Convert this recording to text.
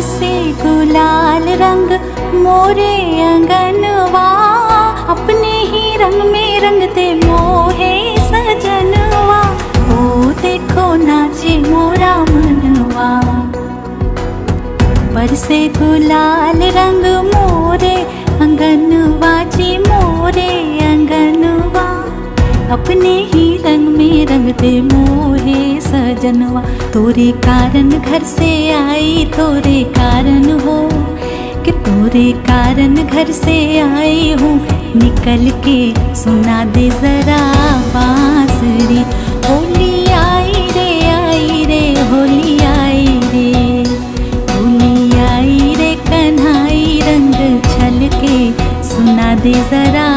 बरसे गुलाल रंग मोरे अंगनवा, अपने ही रंग में रंगते मोहे सजनवा। ओ देखो नाचे मोरा मनवा, बरसे गुलाल रंग मोरे अंगनवा जी मोरे अंगनवा, अपने ही रंग में रंगते मोहे सजनवा। तोरे कारण घर से आई तोरे कारण हो, कि तोरे कारण घर से आई हूँ, निकल के सुना दे जरा बांसुरी। होली आई रे होली आई रे, होली आई रे कन्हाई, रंग छल के सुना दे जरा